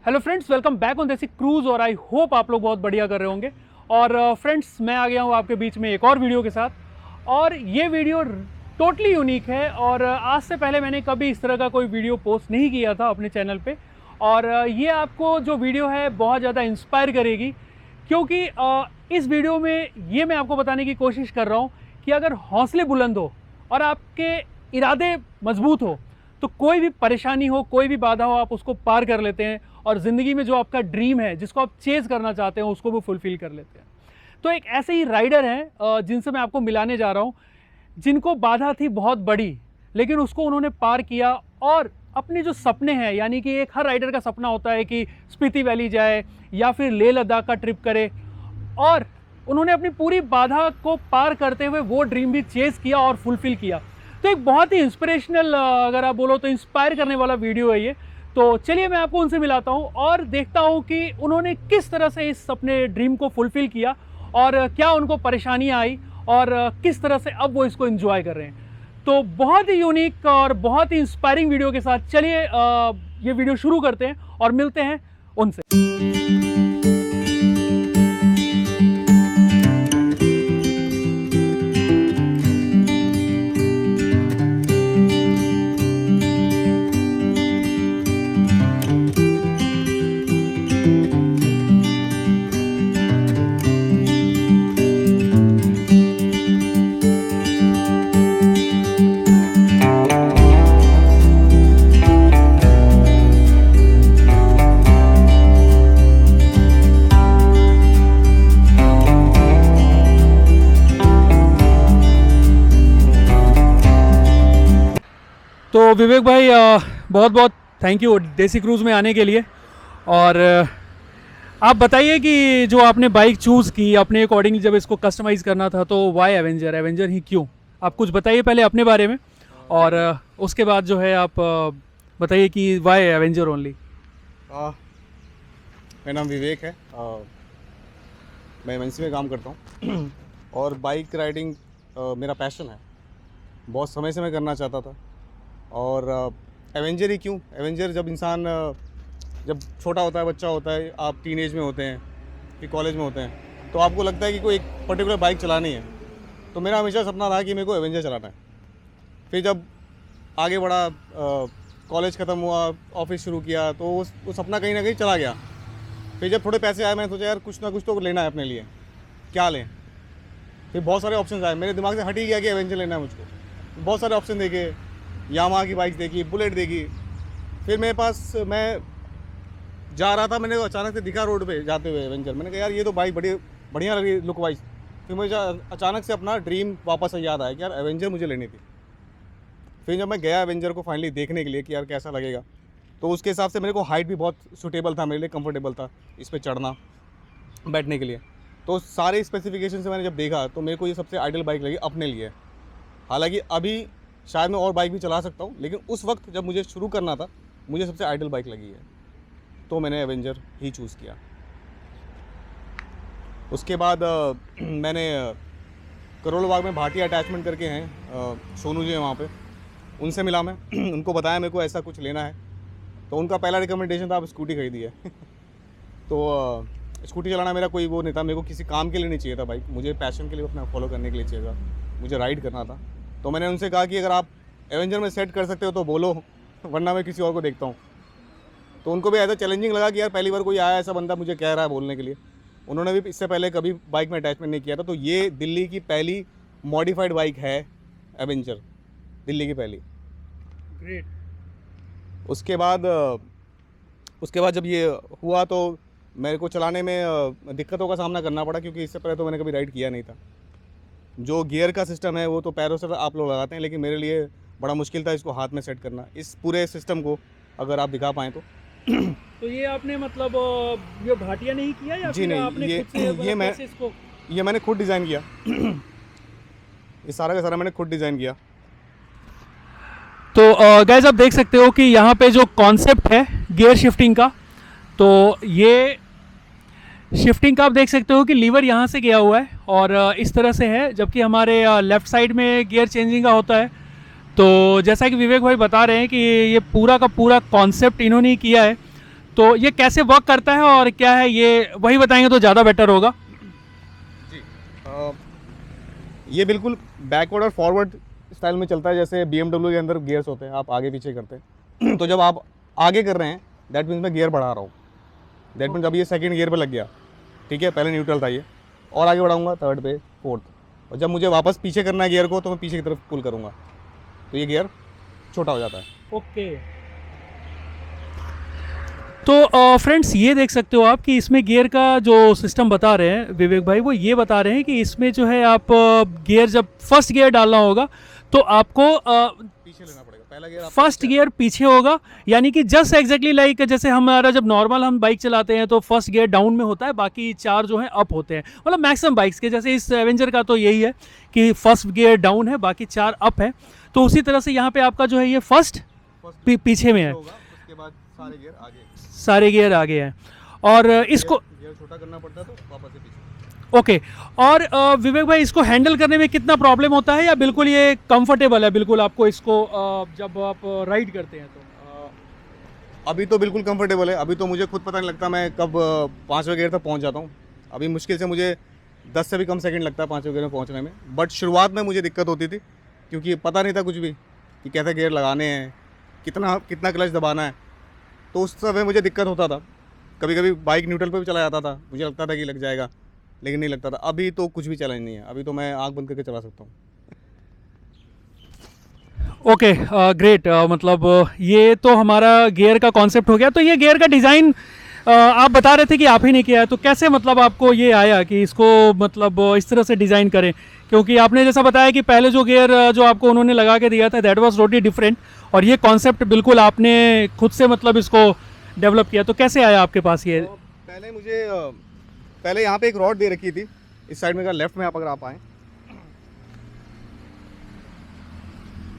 Hello friends, welcome back on देसी cruise. और I hope आप लोग बहुत बढ़िया कर रहे होंगे। और फ्रेंड्स, मैं आ गया हूँ आपके बीच में एक और वीडियो के साथ। और ये वीडियो टोटली यूनिक है और आज से पहले मैंने कभी इस तरह का कोई वीडियो पोस्ट नहीं किया था अपने चैनल पे। और ये आपको जो वीडियो है बहुत ज़्यादा इंस्पायर करेगी, क्योंकि इस वीडियो में ये मैं आपको बताने की कोशिश कर रहा हूँ कि अगर हौसले बुलंद हो और आपके इरादे मजबूत हो तो कोई भी परेशानी हो, कोई भी बाधा हो, आप उसको पार कर लेते हैं और ज़िंदगी में जो आपका ड्रीम है, जिसको आप चेज़ करना चाहते हैं, उसको भी फुलफ़िल कर लेते हैं। तो एक ऐसे ही राइडर हैं जिनसे मैं आपको मिलाने जा रहा हूँ, जिनको बाधा थी बहुत बड़ी, लेकिन उसको उन्होंने पार किया और अपने जो सपने हैं, यानी कि एक हर राइडर का सपना होता है कि स्पीति वैली जाए या फिर लेह लद्दाख का ट्रिप करे, और उन्होंने अपनी पूरी बाधा को पार करते हुए वो ड्रीम भी चेज़ किया और फुलफ़िल किया। तो एक बहुत ही इंस्पिरेशनल, अगर आप बोलो तो इंस्पायर करने वाला वीडियो है ये। तो चलिए मैं आपको उनसे मिलाता हूँ और देखता हूँ कि उन्होंने किस तरह से इस अपने ड्रीम को फुलफ़िल किया और क्या उनको परेशानियाँ आई और किस तरह से अब वो इसको एंजॉय कर रहे हैं। तो बहुत ही यूनिक और बहुत ही इंस्पायरिंग वीडियो के साथ चलिए ये वीडियो शुरू करते हैं और मिलते हैं उनसे। तो विवेक भाई, बहुत बहुत थैंक यू देसी क्रूज़ में आने के लिए। और आप बताइए कि जो आपने बाइक चूज़ की अपने अकॉर्डिंग, जब इसको कस्टमाइज़ करना था तो वाई एवेंजर, एवेंजर ही क्यों? आप कुछ बताइए पहले अपने बारे में और उसके बाद जो है आप बताइए कि वाई एवेंजर ओनली। मेरा नाम विवेक है। मैं एमएनसी में काम करता हूँ और बाइक राइडिंग मेरा पैशन है। बहुत समय से मैं करना चाहता था। और एवेंजर ही क्यों? एवेंजर जब इंसान जब छोटा होता है, बच्चा होता है, आप टीनेज में होते हैं कि कॉलेज में होते हैं, तो आपको लगता है कि कोई एक पर्टिकुलर बाइक चलानी है। तो मेरा हमेशा सपना था कि मेरे को एवेंजर चलाना है। फिर जब आगे बढ़ा, कॉलेज ख़त्म हुआ, ऑफिस शुरू किया, तो वो सपना कहीं ना कहीं चला गया। फिर जब थोड़े पैसे आए, मैंने सोचा यार कुछ ना कुछ तो लेना है अपने लिए, क्या लें। फिर बहुत सारे ऑप्शन आए, मेरे दिमाग से हट ही गया कि एवेंजर लेना है मुझको। बहुत सारे ऑप्शन देखे, यामाहा की बाइक देखी, बुलेट देखी। फिर मेरे पास, मैं जा रहा था, मैंने अचानक से दिखा रोड पे जाते हुए एवेंजर। मैंने कहा यार ये तो बाइक बड़ी बढ़िया लगी लुक वाइज। फिर मुझे अचानक से अपना ड्रीम वापस याद आया कि यार एवेंजर मुझे लेनी थी। फिर जब मैं गया एवेंजर को फाइनली देखने के लिए कि यार कैसा लगेगा, तो उसके हिसाब से मेरे को हाइट भी बहुत सूटेबल था, मेरे लिए कंफर्टेबल था इस पर चढ़ना बैठने के लिए। तो सारे स्पेसिफिकेशन से मैंने जब देखा तो मेरे को ये सबसे आइडियल बाइक लगी अपने लिए। हालांकि अभी शायद मैं और बाइक भी चला सकता हूँ, लेकिन उस वक्त जब मुझे शुरू करना था, मुझे सबसे आइडियल बाइक लगी है, तो मैंने एवेंजर ही चूज़ किया। उसके बाद मैंने करोल बाग में भाटिया अटैचमेंट करके हैं, सोनू जी हैं वहाँ पे, उनसे मिला मैं। उनको बताया मेरे को ऐसा कुछ लेना है, तो उनका पहला रिकमेंडेशन था आप स्कूटी खरीदी है। तो स्कूटी चलाना मेरा कोई वो नहीं था, मेरे को किसी काम के लिए नहीं चाहिए था बाइक, मुझे पैशन के लिए अपना फॉलो करने के लिए चाहिए था, मुझे राइड करना था। तो मैंने उनसे कहा कि अगर आप एवेंजर में सेट कर सकते हो तो बोलो, वरना मैं किसी और को देखता हूँ। तो उनको भी ऐसा चैलेंजिंग लगा कि यार पहली बार कोई आया ऐसा बंदा मुझे कह रहा है बोलने के लिए। उन्होंने भी इससे पहले कभी बाइक में अटैचमेंट नहीं किया था। तो ये दिल्ली की पहली मॉडिफाइड बाइक है एवेंजर, दिल्ली की पहली। ग्रेट। उसके बाद जब ये हुआ तो मेरे को चलाने में दिक्कतों का सामना करना पड़ा, क्योंकि इससे पहले तो मैंने कभी राइड किया नहीं था। जो गियर का सिस्टम है वो तो पैरों से आप लोग लगाते हैं, लेकिन मेरे लिए बड़ा मुश्किल था इसको हाथ में सेट करना, इस पूरे सिस्टम को अगर आप दिखा पाएँ तो। तो ये आपने मतलब ये भाटिया नहीं किया या जी फिर नहीं, आपने खुद से ये मैंने खुद डिज़ाइन किया। ये सारा का सारा मैंने खुद डिज़ाइन किया। तो गाइस, आप देख सकते हो कि यहाँ पे जो कॉन्सेप्ट है गियर शिफ्टिंग का, तो ये शिफ्टिंग का आप देख सकते हो कि लीवर यहाँ से गया हुआ है और इस तरह से है, जबकि हमारे लेफ़्ट साइड में गियर चेंजिंग का होता है। तो जैसा कि विवेक भाई बता रहे हैं कि ये पूरा का पूरा कॉन्सेप्ट इन्होंने ही किया है। तो ये कैसे वर्क करता है और क्या है ये वही बताएंगे तो ज़्यादा बेटर होगा। जी ये बिल्कुल बैकवर्ड और फॉरवर्ड स्टाइल में चलता है, जैसे BMW के अंदर गियर्स होते हैं, आप आगे पीछे करते हैं। तो जब आप आगे कर रहे हैं दैट मीन्स मैं गियर बढ़ा रहा हूँ, दैट मीन्स अब ये सेकंड गियर पे लग गया, ठीक है, पहले न्यूट्रल था ये, और आगे बढ़ाऊंगा थर्ड पे, फोर्थ, और जब मुझे वापस पीछे करना है गियर को तो मैं पीछे की तरफ पुल करूँगा तो ये गियर छोटा हो जाता है। ओके, तो फ्रेंड्स ये देख सकते हो आप कि इसमें गियर का जो सिस्टम बता रहे हैं विवेक भाई, वो ये बता रहे हैं कि इसमें जो है आप गियर जब फर्स्ट गियर डालना होगा तो आपको पीछे लेना पड़ेगा, पहला गियर फर्स्ट गियर पीछे होगा, यानी कि जस्ट एग्जैक्टली लाइक जैसे हमारा जब नॉर्मल हम बाइक चलाते हैं तो फर्स्ट गियर डाउन में होता है, बाकी 4 जो है अप होते हैं, मतलब मैक्सिमम बाइक्स के, जैसे इस एवेंजर का तो यही है कि फर्स्ट गियर डाउन है बाकी 4 अप है। तो उसी तरह से यहाँ पे आपका जो है ये फर्स्ट पीछे में है, उसके बाद सारे गियर आगे, सारे गियर आगे हैं, और इसको गियर छोटा करना पड़ता है तो वापस से पीछे। ओके, और विवेक भाई इसको हैंडल करने में कितना प्रॉब्लम होता है या बिल्कुल ये कंफर्टेबल है बिल्कुल आपको इसको जब आप राइड करते हैं तो? अभी तो बिल्कुल कंफर्टेबल है, अभी तो मुझे खुद पता नहीं लगता मैं कब 5वें गियर तक पहुंच जाता हूं। अभी मुश्किल से मुझे 10 से भी कम सेकंड लगता है 5वें गियर में पहुंचने में, बट शुरुआत में मुझे दिक्कत होती थी क्योंकि पता नहीं था कुछ भी कि कैसे गियर लगाने हैं, कितना क्लच दबाना है, तो उस समय मुझे दिक्कत होता था। कभी कभी बाइक न्यूट्रल पर भी चला जाता था, मुझे लगता था कि लग जाएगा लेकिन नहीं लगता था। अभी तो कुछ भी चैलेंज नहीं है, अभी तो मैं आँख बंद करके चला सकता हूँ। ओके ग्रेट, मतलब ये तो हमारा गियर का कॉन्सेप्ट हो गया। तो ये गियर का डिज़ाइन आप बता रहे थे कि आप ही ने किया है, तो कैसे मतलब आपको ये आया कि इसको मतलब इस तरह से डिज़ाइन करें? क्योंकि आपने जैसा बताया कि पहले जो गियर जो आपको उन्होंने लगा के दिया था दैट वाज टोटली डिफरेंट, और ये कॉन्सेप्ट बिल्कुल आपने खुद से मतलब इसको डेवलप किया, तो कैसे आया आपके पास ये? पहले यहाँ पे एक रॉड दे रखी थी इस साइड में, अगर लेफ्ट में आप अगर आप आएँ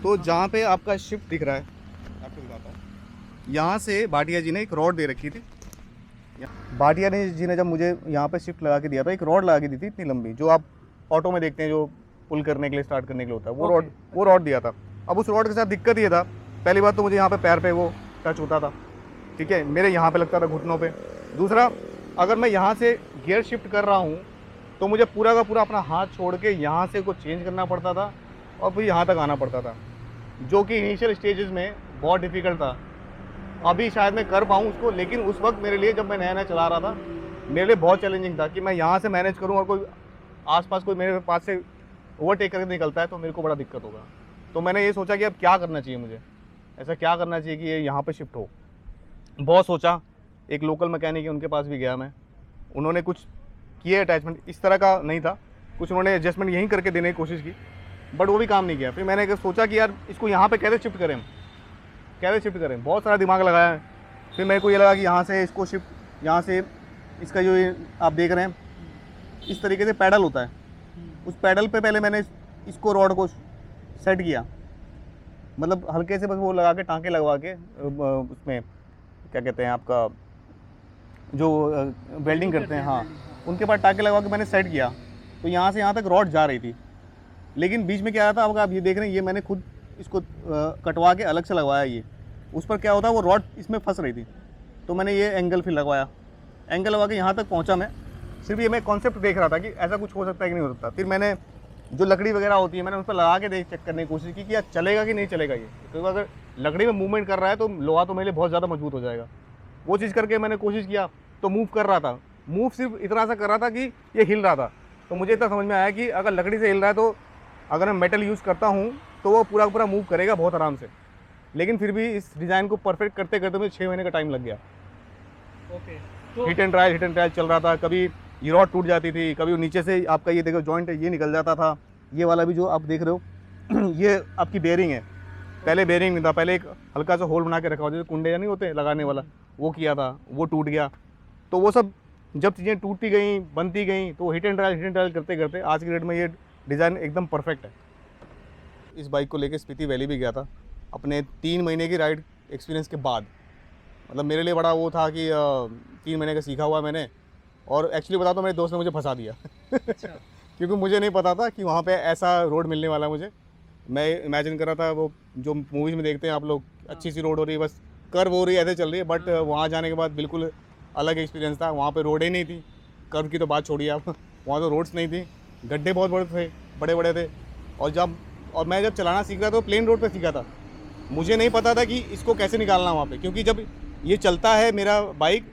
तो जहाँ पे आपका शिफ्ट दिख रहा है आपको दिखाता हूँ, यहाँ से भाटिया जी ने एक रॉड दे रखी थी। भाटिया जी ने जब मुझे यहाँ पे शिफ्ट लगा के दिया था, एक रॉड लगा के दी थी इतनी लंबी, जो आप ऑटो में देखते हैं जो पुल करने के लिए स्टार्ट करने के लिए होता है, वो रॉड दिया था। अब उस रॉड के साथ दिक्कत ये था, पहली बात तो मुझे यहाँ पे पैर पे वो टच होता था, ठीक है, मेरे यहाँ पे लगता था घुटनों पे। दूसरा, अगर मैं यहाँ से गियर शिफ्ट कर रहा हूँ तो मुझे पूरा का पूरा अपना हाथ छोड़ के यहाँ से को चेंज करना पड़ता था और फिर यहाँ तक आना पड़ता था, जो कि इनिशियल स्टेजेस में बहुत डिफ़िकल्ट था। अभी शायद मैं कर पाऊँ उसको, लेकिन उस वक्त मेरे लिए जब मैं नया नया चला रहा था मेरे लिए बहुत चैलेंजिंग था कि मैं यहाँ से मैनेज करूँ और कोई आसपास कोई मेरे पास से ओवरटेक करके निकलता है तो मेरे को बड़ा दिक्कत होगा। तो मैंने ये सोचा कि अब क्या करना चाहिए, मुझे ऐसा क्या करना चाहिए कि ये यहाँ पे शिफ्ट हो। बहुत सोचा, एक लोकल मैकेनिक है उनके पास भी गया मैं, उन्होंने कुछ किए अटैचमेंट, इस तरह का नहीं था, कुछ उन्होंने एडजस्टमेंट यहीं करके देने की कोशिश की, बट वो भी काम नहीं किया। फिर मैंने सोचा कि यार इसको यहाँ पे कैसे शिफ्ट करें, बहुत सारा दिमाग लगाया है। फिर मेरे को ये लगा कि यहाँ से इसको शिफ्ट, यहाँ से इसका जो आप देख रहे हैं इस तरीके से पैडल होता है, उस पैडल पे पहले मैंने इसको रॉड को सेट किया, मतलब हल्के से बस वो लगा के टाँके लगवा के उसमें क्या कहते हैं आपका जो वेल्डिंग करते हैं, हाँ, उनके पास टाँके लगवा के मैंने सेट किया। तो यहाँ से यहाँ तक रॉड जा रही थी, लेकिन बीच में क्या आया था, अब आप ये देख रहे हैं, ये मैंने खुद इसको कटवा के अलग से लगवाया। ये उस पर क्या होता है, वो रॉड इसमें फंस रही थी, तो मैंने ये एंगल फिर लगवाया, एंगल लगा के यहाँ तक पहुँचा मैं। सिर्फ ये मैं कॉन्सेप्ट देख रहा था कि ऐसा कुछ हो सकता है कि नहीं हो सकता। फिर मैंने जो लकड़ी वगैरह होती है मैंने उस पर लगा के चेक करने की कोशिश की कि यार चलेगा कि नहीं चलेगा ये, क्योंकि अगर लकड़ी में मूवमेंट कर रहा है तो लोहा तो मेरे लिए बहुत ज़्यादा मजबूत हो जाएगा। वो चीज़ करके मैंने कोशिश किया तो मूव कर रहा था, मूव सिर्फ इतना सा कर रहा था कि ये हिल रहा था। तो मुझे इतना समझ में आया कि अगर लकड़ी से हिल रहा है तो अगर मैं मेटल यूज़ करता हूँ तो वो पूरा पूरा मूव करेगा बहुत आराम से। लेकिन फिर भी इस डिज़ाइन को परफेक्ट करते करते मुझे 6 महीने का टाइम लग गया। तो हिट एंड ट्रायल चल रहा था, कभी ये रॉड टूट जाती थी, कभी नीचे से आपका ये देखो जॉइंट है ये निकल जाता था। ये वाला भी जो आप देख रहे हो ये आपकी बेयरिंग है, पहले बेयरिंग नहीं था, पहले एक हल्का सा होल बना के रखा हुआ जैसे कुंडे या नहीं होते लगाने वाला, वो किया था, वो टूट गया। तो वो सब जब चीज़ें टूटती गई बनती गई तो हिट एंड ट्रायल करते करते आज की डेट में ये डिज़ाइन एकदम परफेक्ट है। इस बाइक को लेके स्पीति वैली भी गया था अपने 3 महीने की राइड एक्सपीरियंस के बाद। मतलब मेरे लिए बड़ा वो था कि 3 महीने का सीखा हुआ मैंने, और एक्चुअली बता दो मेरे दोस्त ने मुझे फंसा दिया अच्छा। क्योंकि मुझे नहीं पता था कि वहाँ पे ऐसा रोड मिलने वाला है मुझे। मैं इमेजिन कर रहा था वो जो मूवीज़ में देखते हैं आप लोग, अच्छी सी रोड हो रही है, बस कर्व हो रही है, ऐसे चल रही है। बट वहाँ जाने के बाद बिल्कुल अलग एक्सपीरियंस था। वहाँ पे रोडें नहीं थी, कर्व की तो बात छोड़िए आप, वहाँ तो रोड्स नहीं थी, गड्ढे बहुत बड़े थे, बड़े बड़े थे। और मैं जब चलाना सीख रहा था तो प्लेन रोड पे सीखा था। मुझे नहीं पता था कि इसको कैसे निकालना वहाँ पे, क्योंकि जब ये चलता है मेरा बाइक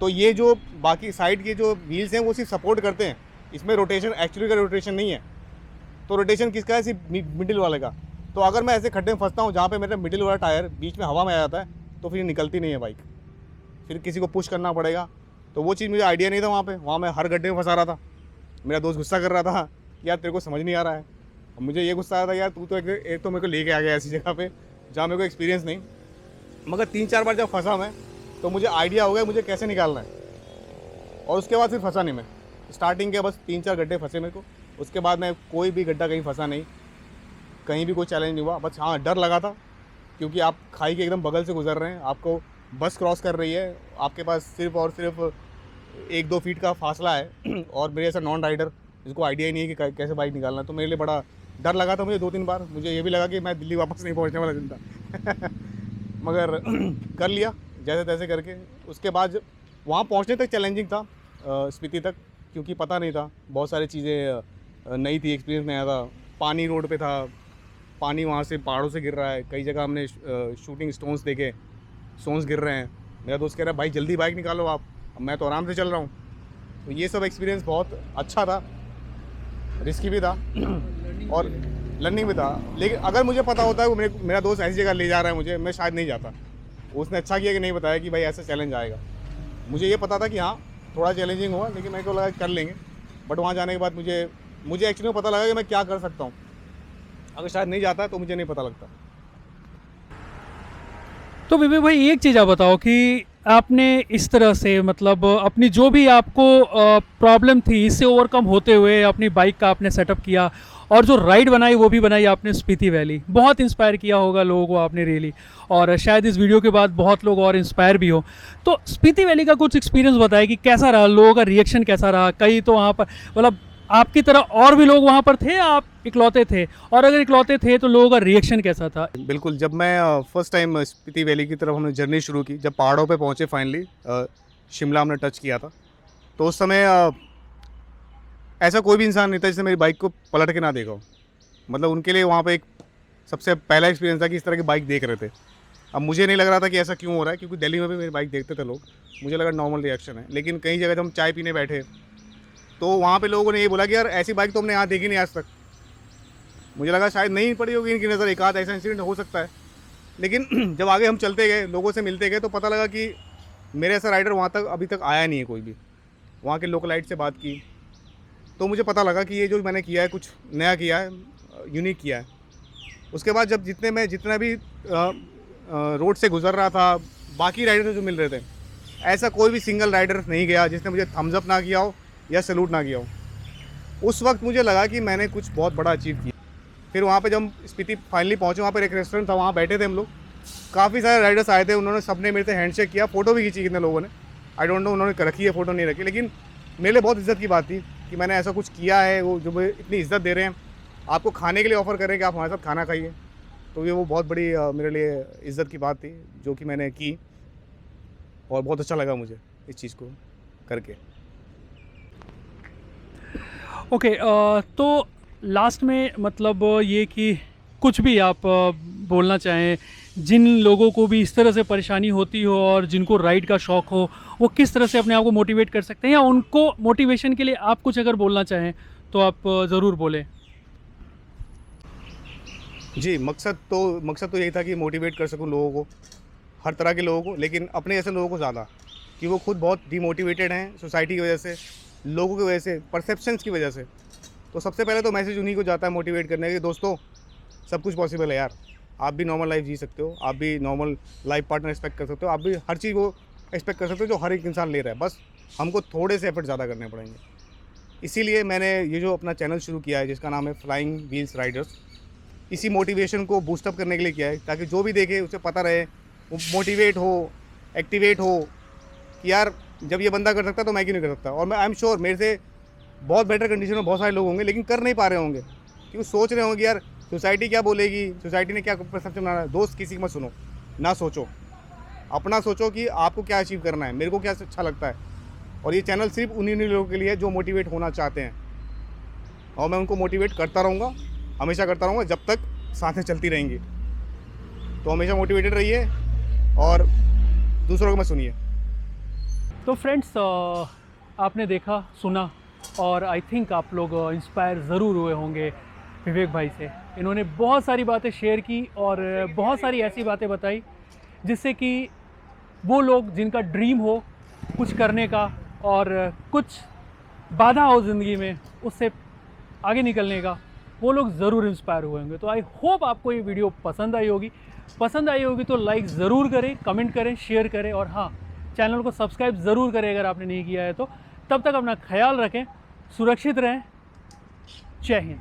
तो ये जो बाकी साइड के जो व्हील्स हैं वो सिर्फ सपोर्ट करते हैं, इसमें रोटेशन एक्चुअली का रोटेशन नहीं है। तो रोटेशन किसका है? सिर्फ मिडिल वाले का। तो अगर मैं ऐसे खड्डे में फंसता हूँ जहाँ पे मेरा मिडिल वाला टायर बीच में हवा में आ जाता है तो फिर निकलती नहीं है बाइक, फिर किसी को पुश करना पड़ेगा। तो वो चीज़ मुझे आइडिया नहीं था वहाँ पे। वहाँ मैं हर गड्ढे में फंसा रहा था। मेरा दोस्त गुस्सा कर रहा था, यार तेरे को समझ नहीं आ रहा है। और मुझे ये गुस्सा आया था, यार तू तो एक तो मेरे को लेके आ गया ऐसी जगह पे जहाँ मेरे को एक्सपीरियंस नहीं। मगर 3-4 बार जब फंसा मैं तो मुझे आइडिया हो गया मुझे कैसे निकालना है। और उसके बाद फिर फंसा नहीं मैं। स्टार्टिंग के बस 3-4 गड्ढे फंसे मेरे को, उसके बाद मैं कोई भी गड्ढा कहीं फंसा नहीं, कहीं भी कोई चैलेंज नहीं हुआ। बस हाँ, डर लगा था क्योंकि आप खाई के एकदम बगल से गुजर रहे हैं, आपको बस क्रॉस कर रही है, आपके पास सिर्फ और सिर्फ 1-2 फीट का फासला है। और मेरे ऐसा नॉन राइडर जिसको आइडिया ही नहीं है कि कैसे बाइक निकालना, तो मेरे लिए बड़ा डर लगा था मुझे 2-3 बार। मुझे ये भी लगा कि मैं दिल्ली वापस नहीं पहुंचने वाला दिन था। मगर कर लिया जैसे तैसे करके। उसके बाद वहाँ पहुँचने तक चैलेंजिंग था, स्पीति तक, क्योंकि पता नहीं था, बहुत सारी चीज़ें नई थी, एक्सपीरियंस नया था। पानी रोड पे था, पानी वहाँ से पहाड़ों से गिर रहा है, कई जगह हमने शूटिंग स्टोन्स देखे, स्टोन्स गिर रहे हैं। मेरा दोस्त कह रहा है भाई जल्दी बाइक निकालो आप, मैं तो आराम से चल रहा हूँ। तो ये सब एक्सपीरियंस बहुत अच्छा था, रिस्की भी था और लर्निंग भी था। लेकिन अगर मुझे पता होता है वो मेरा दोस्त ऐसी जगह ले जा रहा है मुझे, मैं शायद नहीं जाता। उसने अच्छा किया कि नहीं बताया कि भाई ऐसा चैलेंज आएगा। मुझे ये पता था कि हाँ थोड़ा चैलेंजिंग हुआ, लेकिन मेरे को लगा कर लेंगे। बट वहाँ जाने के बाद मुझे एक्चुअली पता लगा कि मैं क्या कर सकता हूँ। अगर शायद नहीं जाता तो मुझे नहीं पता लगता। तो विवेक भाई एक चीज़ आप बताओ कि आपने इस तरह से मतलब अपनी जो भी आपको प्रॉब्लम थी इससे ओवरकम होते हुए अपनी बाइक का आपने सेटअप किया और जो राइड बनाई वो भी बनाई आपने स्पीति वैली। बहुत इंस्पायर किया होगा लोगों को आपने रियली, और शायद इस वीडियो के बाद बहुत लोग और इंस्पायर भी हो। तो स्पीति वैली का कुछ एक्सपीरियंस बताए कि कैसा रहा, लोगों का रिएक्शन कैसा रहा। कई तो वहाँ पर मतलब आपकी तरह और भी लोग वहाँ पर थे, आप इकलौते थे, और अगर इकलौते थे तो लोगों का रिएक्शन कैसा था? बिल्कुल, जब मैं फर्स्ट टाइम स्पीति वैली की तरफ हमने जर्नी शुरू की, जब पहाड़ों पे पहुँचे फाइनली, शिमला हमने टच किया था, तो उस समय ऐसा कोई भी इंसान नहीं था जिसने मेरी बाइक को पलट के ना देखा हो। मतलब उनके लिए वहाँ पे एक सबसे पहला एक्सपीरियंस था कि इस तरह की बाइक देख रहे थे। अब मुझे नहीं लग रहा था कि ऐसा क्यों हो रहा है, क्योंकि दिल्ली में भी मेरी बाइक देखते थे लोग, मुझे लगा नॉर्मल रिएक्शन है। लेकिन कई जगह जब हम चाय पीने बैठे तो वहाँ पे लोगों ने ये बोला कि यार ऐसी बाइक तो हमने यहाँ देखी नहीं आज तक। मुझे लगा शायद नहीं पड़ी होगी इनकी नज़र, एक आध ऐसा इंसिडेंट हो सकता है। लेकिन जब आगे हम चलते गए, लोगों से मिलते गए, तो पता लगा कि मेरे ऐसा राइडर वहाँ तक अभी तक आया नहीं है कोई भी। वहाँ के लोकलाइट से बात की तो मुझे पता लगा कि ये जो मैंने किया है कुछ नया किया है, यूनिक किया है। उसके बाद जब जितना भी रोड से गुजर रहा था, बाकी राइडर जो मिल रहे थे, ऐसा कोई भी सिंगल राइडर नहीं गया जिसने मुझे थम्स अप ना किया हो या सैल्यूट ना किया हो। उस वक्त मुझे लगा कि मैंने कुछ बहुत बड़ा अचीव किया। फिर वहाँ पे जब हम स्पीति फाइनली पहुँचे, वहाँ पर एक रेस्टोरेंट था, वहाँ बैठे थे हम लोग, काफ़ी सारे राइडर्स आए थे, उन्होंने सबने मेरे से हैंडशेक किया, फ़ोटो भी खींची कितने लोगों ने, आई डोंट नो उन्होंने रखी है फ़ोटो नहीं रखी। लेकिन मेरे लिए बहुत इज़्ज़त की बात थी कि मैंने ऐसा कुछ किया है, वो जो मुझे इतनी इज़्ज़त दे रहे हैं, आपको खाने के लिए ऑफ़र करें कि आप हमारे साथ खाना खाइए, तो ये वो बहुत बड़ी मेरे लिए इज़्ज़त की बात थी जो कि मैंने की, और बहुत अच्छा लगा मुझे इस चीज़ को करके। ओके, तो लास्ट में मतलब ये कि कुछ भी आप बोलना चाहें जिन लोगों को भी इस तरह से परेशानी होती हो और जिनको राइड का शौक़ हो, वो किस तरह से अपने आप को मोटिवेट कर सकते हैं, या उनको मोटिवेशन के लिए आप कुछ अगर बोलना चाहें तो आप ज़रूर बोलें। जी, मकसद तो यही था कि मोटिवेट कर सकूं लोगों को, हर तरह के लोगों को, लेकिन अपने जैसे लोगों को ज़्यादा, कि वो खुद बहुत डिमोटिवेटेड हैं सोसाइटी की वजह से, लोगों की वजह से, परसेप्शंस की वजह से। तो सबसे पहले तो मैसेज उन्हीं को जाता है मोटिवेट करने के, दोस्तों सब कुछ पॉसिबल है यार, आप भी नॉर्मल लाइफ जी सकते हो, आप भी नॉर्मल लाइफ पार्टनर एक्सपेक्ट कर सकते हो, आप भी हर चीज़ वो एक्सपेक्ट कर सकते हो जो हर एक इंसान ले रहा है, बस हमको थोड़े से एफर्ट ज़्यादा करने पड़ेंगे। इसीलिए मैंने ये जो अपना चैनल शुरू किया है जिसका नाम है फ्लाइंग व्हील्स राइडर्स, इसी मोटिवेशन को बूस्टअप करने के लिए किया है, ताकि जो भी देखे उसे पता रहे, वो मोटिवेट हो, एक्टिवेट हो कि यार जब ये बंदा कर सकता तो मैं क्यों नहीं कर सकता। और मैं आई एम श्योर मेरे से बहुत बेटर कंडीशन में बहुत सारे लोग होंगे, लेकिन कर नहीं पा रहे होंगे क्योंकि सोच रहे होंगे यार सोसाइटी क्या बोलेगी, सोसाइटी ने क्या परसेप्शन बना रहा है। दोस्त किसी की मत सुनो, ना सोचो, अपना सोचो कि आपको क्या अचीव करना है, मेरे को क्या अच्छा लगता है। और ये चैनल सिर्फ उन्हीं लोगों के लिए है जो मोटिवेट होना चाहते हैं, और मैं उनको मोटिवेट करता रहूँगा, हमेशा करता रहूँगा जब तक सांसें चलती रहेंगी। तो हमेशा मोटिवेटेड रहिए और दूसरों को मत सुनिए। तो फ्रेंड्स, आपने देखा सुना और आई थिंक आप लोग इंस्पायर ज़रूर हुए होंगे विवेक भाई से। इन्होंने बहुत सारी बातें शेयर की और बहुत सारी ऐसी बातें बताई जिससे कि वो लोग जिनका ड्रीम हो कुछ करने का और कुछ बाधा हो ज़िंदगी में उससे आगे निकलने का, वो लोग ज़रूर इंस्पायर हुए होंगे। तो आई होप आपको ये वीडियो पसंद आई होगी। पसंद आई होगी तो लाइक ज़रूर करें, कमेंट करें, शेयर करें और हाँ, चैनल को सब्सक्राइब ज़रूर करें अगर आपने नहीं किया है तो। तब तक अपना ख्याल रखें, सुरक्षित रहें। जय हिंद।